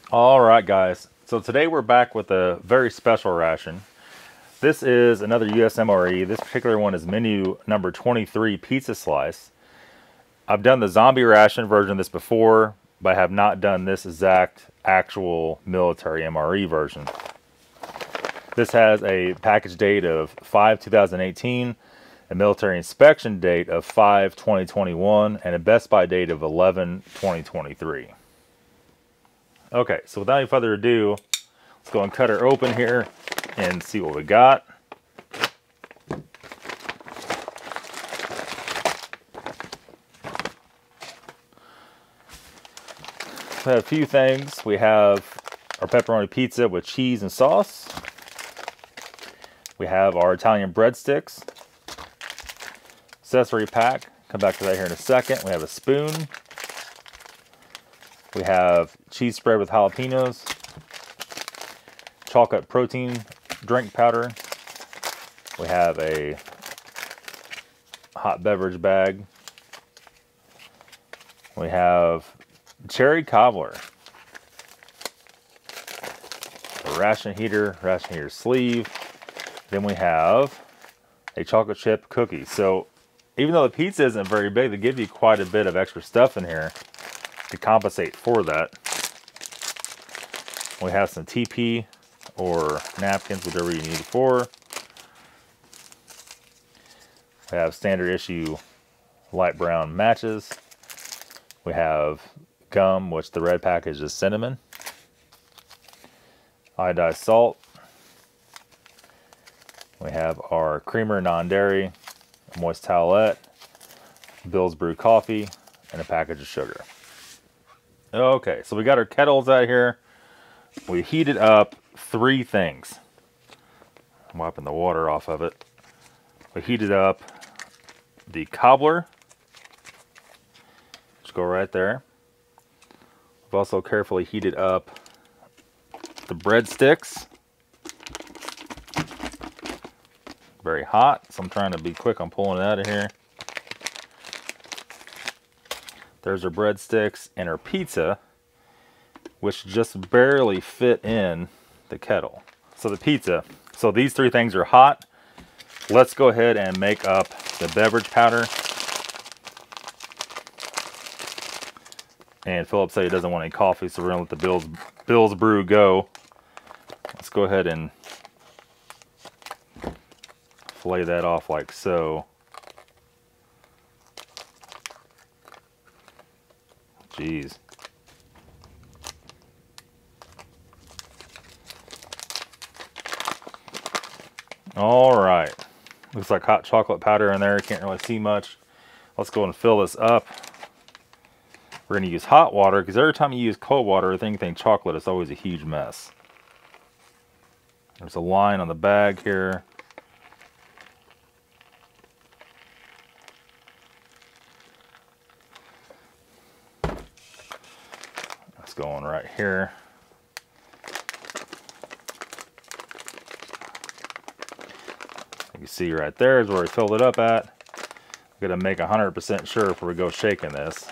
All right, guys. So today we're back with a very special ration. This is another US MRE. This particular one is menu number 23, pizza slice. I've done the zombie ration version of this before, but I have not done this exact actual military MRE version. This has a package date of 5/2018, a military inspection date of 5/2021, and a Best By date of 11/2023. Okay, so without any further ado, let's go and cut her open here and see what we got. We have a few things. We have our pepperoni pizza with cheese and sauce. We have our Italian breadsticks. Accessory pack. Come back to that here in a second. We have a spoon. We have cheese spread with jalapenos. Chocolate protein drink powder. We have a hot beverage bag. We have cherry cobbler. A ration heater sleeve. Then we have a chocolate chip cookie. So even though the pizza isn't very big, they give you quite a bit of extra stuff in here to compensate for that. We have some TP or napkins, whatever you need it for. We have standard issue light brown matches. We have gum, which the red package is cinnamon. Iodized salt. We have our creamer non-dairy, a moist towelette, Bill's Brew coffee, and a package of sugar. Okay, so we got our kettles out here. We heated up 3 things. I'm wiping the water off of it. We heated up the cobbler. Just go right there. We've also carefully heated up the breadsticks. Very hot, so I'm trying to be quick on pulling it out of here. There's our breadsticks and our pizza, which just barely fit in the kettle. So the pizza, so these 3 things are hot. Let's go ahead and make up the beverage powder. And Philip said he doesn't want any coffee, so we're gonna let the Bill's Brew go. Let's go ahead and fillet that off like so. Jeez. All right. Looks like hot chocolate powder in there. Can't really see much. Let's go and fill this up. We're going to use hot water because every time you use cold water with anything chocolate, it's always a huge mess. There's a line on the bag here. That's going right here. You can see right there is where we filled it up at. I'm going to make 100% sure before we go shaking this.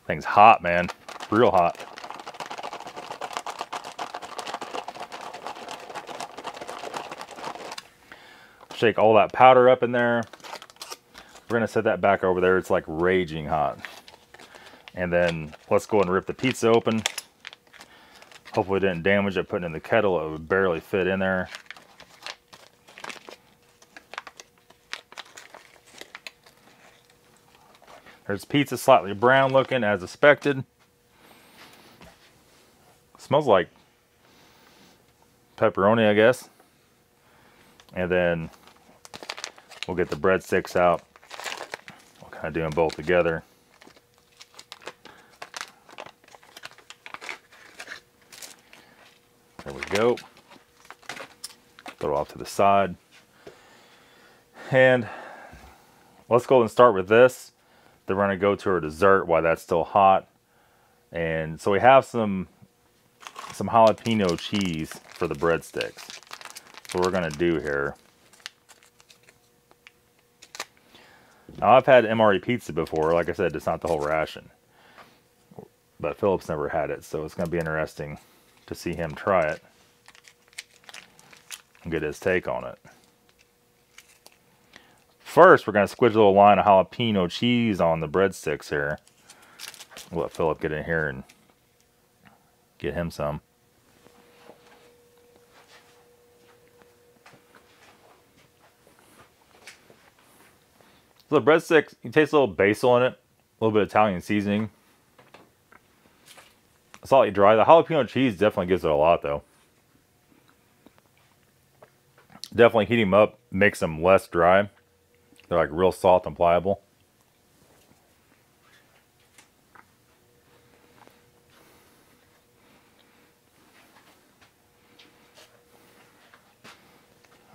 Thing's hot, man. Real hot. Shake all that powder up in there. We're going to set that back over there. It's like raging hot. And then let's go and rip the pizza open. Hopefully it didn't damage it putting it in the kettle. It would barely fit in there. There's pizza, slightly brown looking as expected. Smells like pepperoni, I guess. And then we'll get the breadsticks out. We'll kind of do them both together. There we go. Throw it off to the side. And let's go and start with this. Then we're going to go to our dessert while that's still hot. And so we have some jalapeno cheese for the breadsticks. So what we're going to do here Now, I've had MRE pizza before. Like I said, it's not the whole ration. But Philip's never had it, so it's going to be interesting to see him try it and get his take on it. First, we're going to squidge a little line of jalapeno cheese on the breadsticks here. We'll let Philip get in here and get him some. So the breadsticks, you taste a little basil in it, a little bit of Italian seasoning. Slightly dry. The jalapeno cheese definitely gives it a lot, though. Definitely heat them up, makes them less dry. They're like real soft and pliable.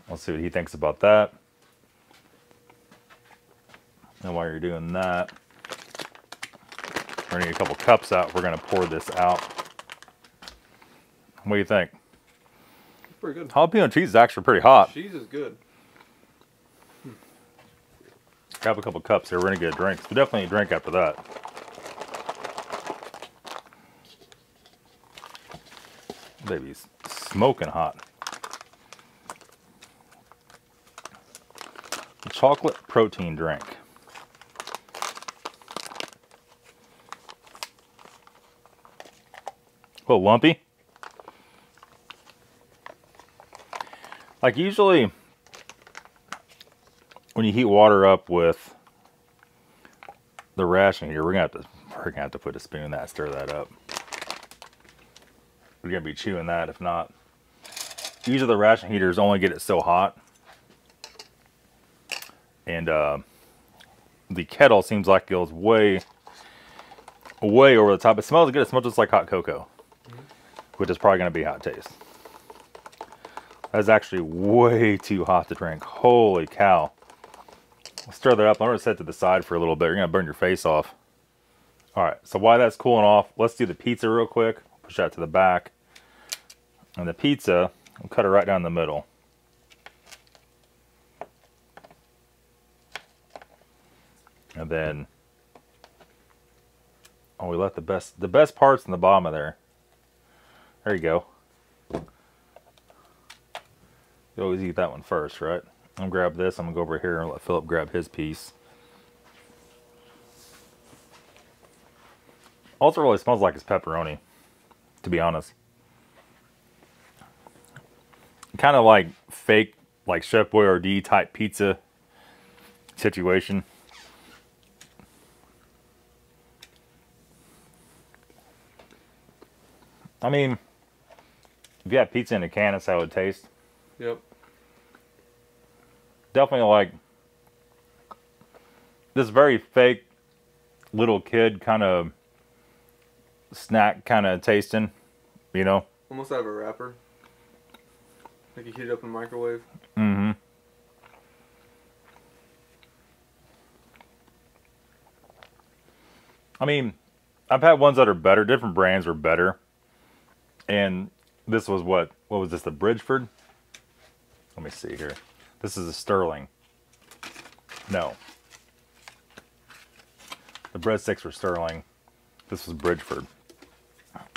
Let's see what he thinks about that. And while you're doing that, we're gonna get a couple cups out. We're gonna pour this out. What do you think? It's pretty good. Jalapeno cheese is actually pretty hot. Cheese is good. Grab a couple cups here. We're gonna get a drink. We definitely need a drink after that. Baby's smoking hot. A chocolate protein drink. A little lumpy. Like usually when you heat water up with the ration heater, we're gonna have to put a spoon in that, stir that up. We're gonna be chewing that if not. Usually the ration heaters only get it so hot. And the kettle seems like it goes way over the top. It smells good. It smells just like hot cocoa, which is probably going to be hot taste. That's actually way too hot to drink. Holy cow. I'll stir that up. I'm going to set it to the side for a little bit. You're going to burn your face off. All right, so while that's cooling off, let's do the pizza real quick. Push that to the back. And the pizza, we'll cut it right down the middle. And then, oh, we left the best parts in the bottom of there. There you go. You always eat that one first, right? I'm gonna grab this. I'm gonna go over here and let Philip grab his piece. Also, really smells like it's pepperoni, to be honest. Kind of like fake, like Chef Boyardee type pizza situation. I mean, if you had pizza in a can, that's how it would taste. Yep. Definitely like this very fake little kid kind of snack kind of tasting, you know? Almost out of a wrapper. Like you heat it up in the microwave. Mm-hmm. I mean, I've had ones that are better. Different brands are better. And this was what was this, the Bridgeford? Let me see here. This is a Sterling. No. The breadsticks were Sterling. This was Bridgeford.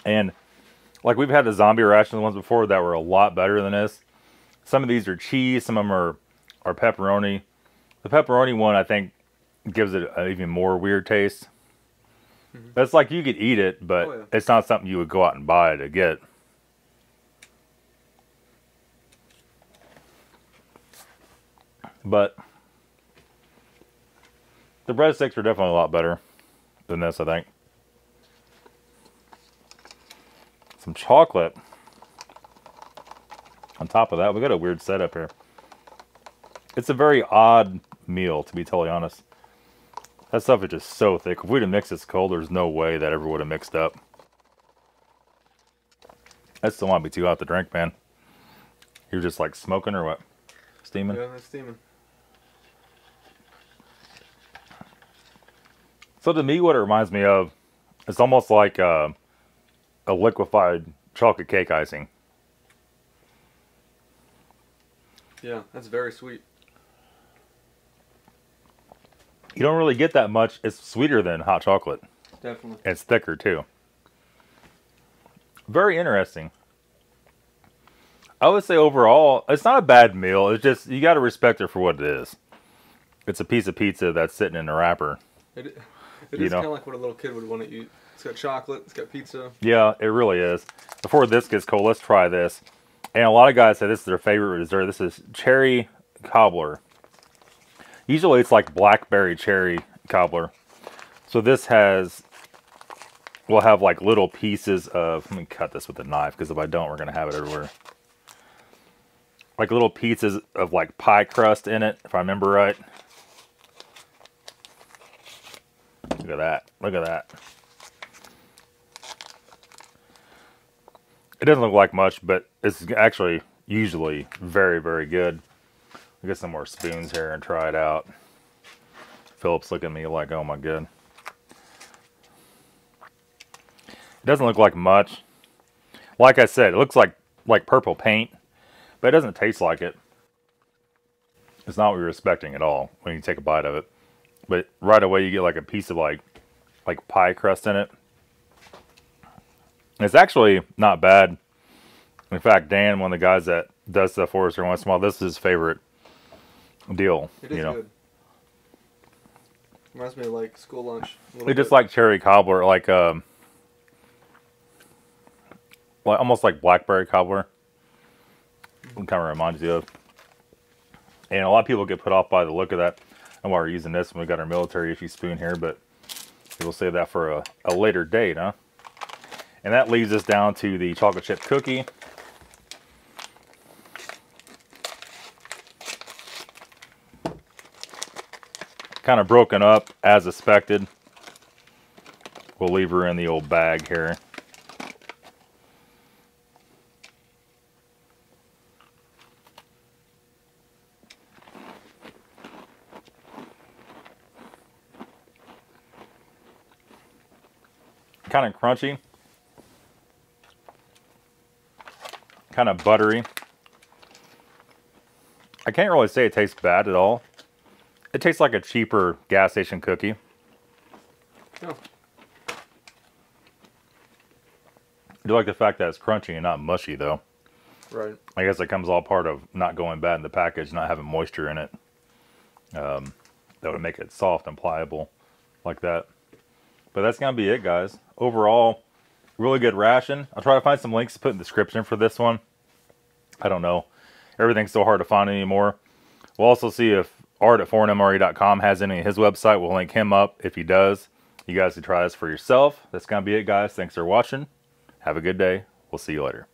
And like we've had the zombie ration ones before that were a lot better than this. Some of these are cheese. Some of them are pepperoni. The pepperoni one, I think, gives it an even more weird taste. Mm-hmm. It's like you could eat it, but it's not something you would go out and buy to get. But the breadsticks are definitely a lot better than this, I think. Some chocolate on top of that. We got a weird setup here. It's a very odd meal, to be totally honest. That stuff is just so thick. If we'd have mixed this cold, there's no way that ever would have mixed up. That still might be too hot to drink, man. You're just like smoking or what? Steaming? Yeah, that's steaming. So to me, what it reminds me of, it's almost like a liquefied chocolate cake icing. Yeah, that's very sweet. You don't really get that much. It's sweeter than hot chocolate. Definitely. It's thicker too. Very interesting. I would say overall, it's not a bad meal. It's just, you got to respect it for what it is. It's a piece of pizza that's sitting in a wrapper. It is kind of like what a little kid would want to eat. It's got chocolate, it's got pizza. Yeah, it really is. Before this gets cold, let's try this. And a lot of guys say this is their favorite dessert. This is cherry cobbler. Usually it's like blackberry cherry cobbler. So this will have like little pieces of, let me cut this with a knife, because if I don't, we're going to have it everywhere. Like little pieces of like pie crust in it, if I remember right. Look at that. Look at that. It doesn't look like much, but it's actually usually very, very good. I'll get some more spoons here and try it out. Philip's looking at me like, oh my god. It doesn't look like much. Like I said, it looks like purple paint, but it doesn't taste like it. It's not what you're expecting at all when you take a bite of it. But right away you get like a piece of like pie crust in it. It's actually not bad. In fact, Dan, one of the guys that does stuff for us every once in a while, this is his favorite deal. It is good. Reminds me of like school lunch. It's just like cherry cobbler, like almost like blackberry cobbler. It kind of reminds you of. And a lot of people get put off by the look of that. And while we're using this, we got our military issue spoon here, but we'll save that for a later date, huh? And that leads us down to the chocolate chip cookie. Kind of broken up as expected. We'll leave her in the old bag here. Kind of crunchy. Kind of buttery. I can't really say it tastes bad at all. It tastes like a cheaper gas station cookie. Oh. I do like the fact that it's crunchy and not mushy, though. Right. I guess it comes all part of not going bad in the package, not having moisture in it. That would make it soft and pliable like that. But that's going to be it, guys. Overall, really good ration. I'll try to find some links to put in the description for this one. I don't know. Everything's so hard to find anymore. We'll also see if Art at foreignmre.com has any of his website. We'll link him up if he does. You guys can try this for yourself. That's going to be it, guys. Thanks for watching. Have a good day. We'll see you later.